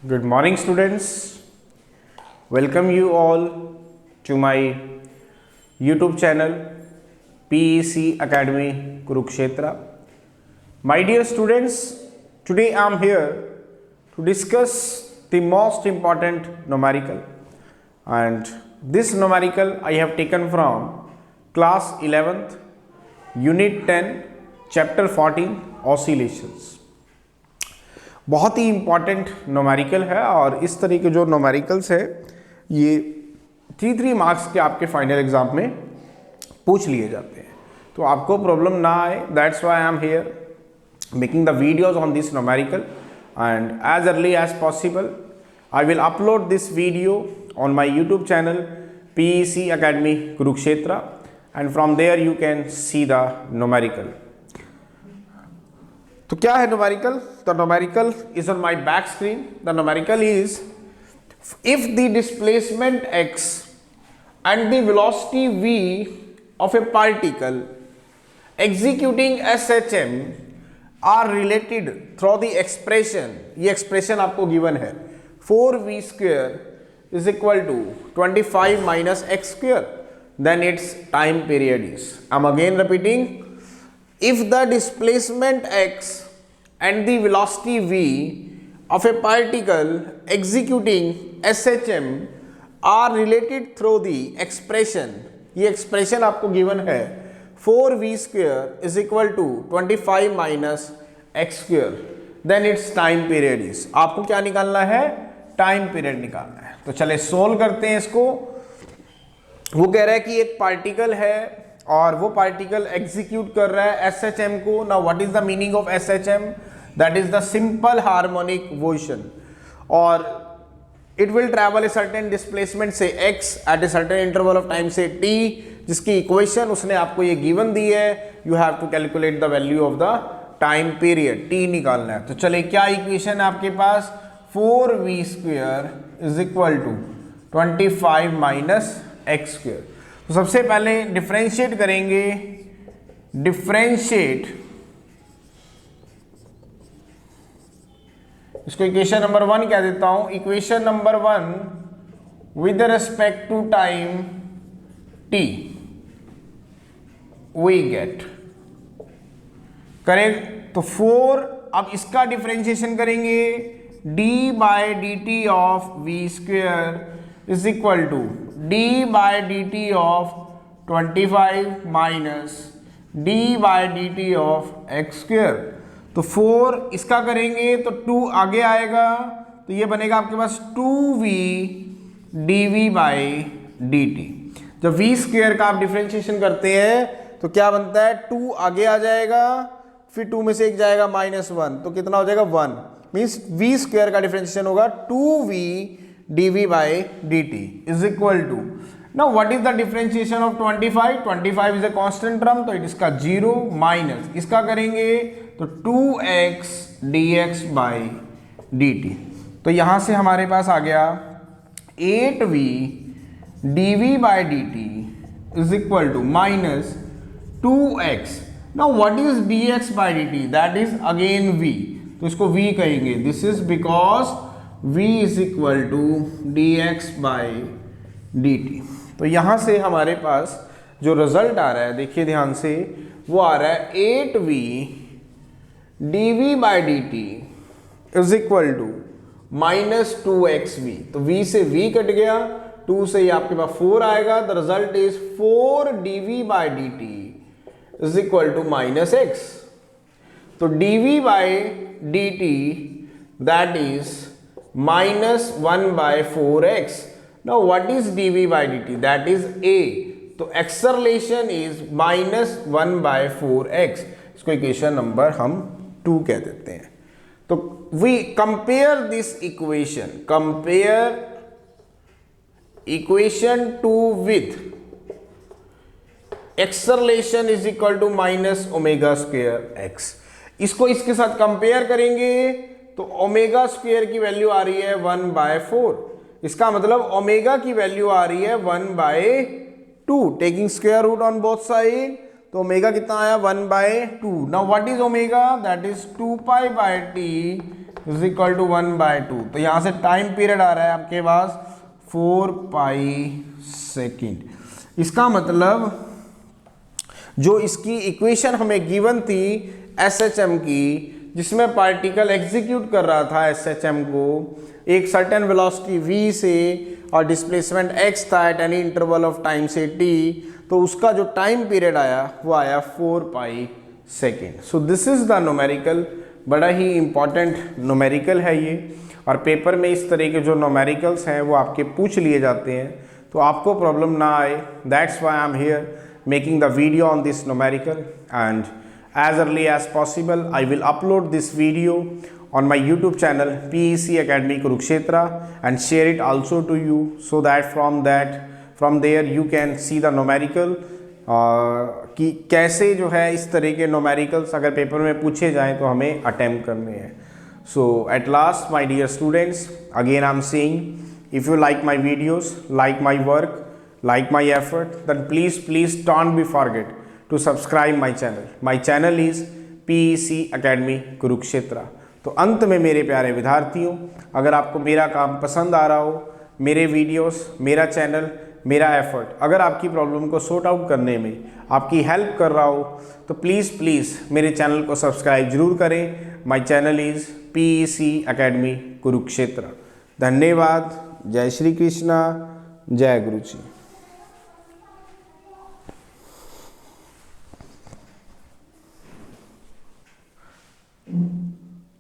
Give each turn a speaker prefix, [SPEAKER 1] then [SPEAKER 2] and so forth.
[SPEAKER 1] Good morning, students. Welcome you all to my YouTube channel PEC Academy Kurukshetra. My dear students, today I am here to discuss the most important numerical, and this numerical I have taken from class 11th, Unit 10, Chapter 14, Oscillations. बहुत ही important numerical है और इस तरह के जो numericals है ये 3 marks के आपके फाइनल एग्जाम में पूछ लिए जाते हैं, तो आपको प्रॉब्लम ना आए, that's why I am here making the videos on this numerical and as early as possible I will upload this video on my YouTube channel PEC Academy Kurukshetra and from there you can see the numerical. तो क्या है numerical? The numerical is on my back screen. The numerical is if the displacement x and the velocity v of a particle executing SHM are related through the expression, ये expression आपको given है 4v square is equal to 25 minus x square, then its time period is, I'm again repeating, if the displacement x and the velocity v of a particle executing SHM are related through the expression, ये expression आपको given है 4v square is equal to 25 minus x square, then its time period is, आपको क्या निकालना है? Time period निकालना है. तो चले सोल्व करते हैं इसको. वो कह रहा है कि एक पार्टिकल है और वो पार्टिकल एग्जीक्यूट कर रहा है SHM को. Now what is the meaning of SHM? That is the simple harmonic motion और it will travel a certain displacement से x at a certain interval of time से t, जिसकी इक्वेशन उसने आपको ये गिवन दी है. You have to calculate the value of the time period, t निकालना है. तो चले क्या इक्वेशन है आपके पास? 4v square is equal to 25 minus x square. तो सबसे पहले डिफरेंशिएट करेंगे. डिफरेंशिएट इसको इक्वेशन नंबर 1 कह देता हूं. Equation number 1 with respect to time t we get correct. तो 4, अब इसका डिफरेंशिएशन करेंगे. d by D T of v square is equal to d by D T of 25 minus d by D T of x square. तो 4 इसका करेंगे तो 2 आगे आएगा, तो ये बनेगा आपके पास 2v dv बाय dt. जब v स्क्वेयर का आप डिफरेंशिएशन करते हैं तो क्या बनता है? 2 आगे आ जाएगा, फिर 2 में से एक जाएगा -1, तो कितना हो जाएगा? 1. मीन्स v स्क्वेयर का डिफरेंशिएशन होगा 2v dv by dt is equal to. Now what is the differentiation of 25? 25 is a constant term, तो इसका 0 माइनस इसका करेंगे तो 2x dx बाय dt. तो यहां से हमारे पास आ गया 8v dv by dt is equal to minus 2x. Now what is dx by dt? That is again v, तो इसको v कहेंगे. This is because v is equal to dx by dt. तो यहां से हमारे पास जो रिजल्ट आ रहा है, देखिए ध्यान से, वो आ रहा है 8v dv by dt is equal to minus 2xv. तो v से v कट गया, 2 से ये आपके पास 4 आएगा. The result is 4 dv by dt is equal to minus x. तो dv by dt that is minus 1 by 4x. Now what is dv by dt? That is a. तो acceleration is minus 1 by 4x. इसको equation number हम 2 कह देते हैं. तो we compare this equation. Compare equation 2 with acceleration is equal to minus omega square x. इसको इसके साथ कंपेयर करेंगे तो ओमेगा स्क्वायर की वैल्यू आ रही है 1/4. इसका मतलब ओमेगा की वैल्यू आ रही है 1/2. Taking square root on both side, तो ओमेगा कितना आया? 1/2. Now what is omega? That is 2 pi by T is equal to 1/2। तो यहाँ से टाइम पीरियड आ रहा है आपके पास 4 पाई सेकेंड। इसका मतलब जो इसकी इक्वेशन हमें गिवन थी SHM की, जिसमें पार्टिकल एग्जीक्यूट कर रहा था SHM को एक सर्टेन वेलोसिटी v से और डिस्प्लेसमेंट x था at any interval of time से t, तो उसका जो टाइम पीरियड आया वो आया 4 पाई second. So this is the numerical. बड़ा ही इंपॉर्टेंट न्यूमेरिकल है ये, और पेपर में इस तरह के जो न्यूमेरिकल्स हैं वो आपके पूछ लिए जाते हैं, तो आपको प्रॉब्लम ना आए। That's why I am here making the video on this numerical, and as early as possible I will upload this video on my YouTube channel PEC Academy Kurukshetra and share it also to you, so that from there you can see the numerical कि कैसे जो है इस तरह के numericals अगर paper में पूछे जाएं तो हमें अटेम्प्ट करने हैं। So at last my dear students, again I am saying, if you like my videos, like my work, like my effort, then please don't be forget to subscribe my channel. My channel is PEC Academy Kurukshetra. तो अंत में मेरे प्यारे विद्यार्थियों, अगर आपको मेरा काम पसंद आ रहा हो, मेरे वीडियोस, मेरा चैनल, मेरा एफर्ट अगर आपकी प्रॉब्लम को सॉर्ट आउट करने में आपकी हेल्प कर रहा हो, तो प्लीज़ मेरे चैनल को सब्सक्राइब जरूर करें। My channel is PEC Academy Kurukshetra. धन्यवाद। जय श्री कृष्णा, जय गुरु जी।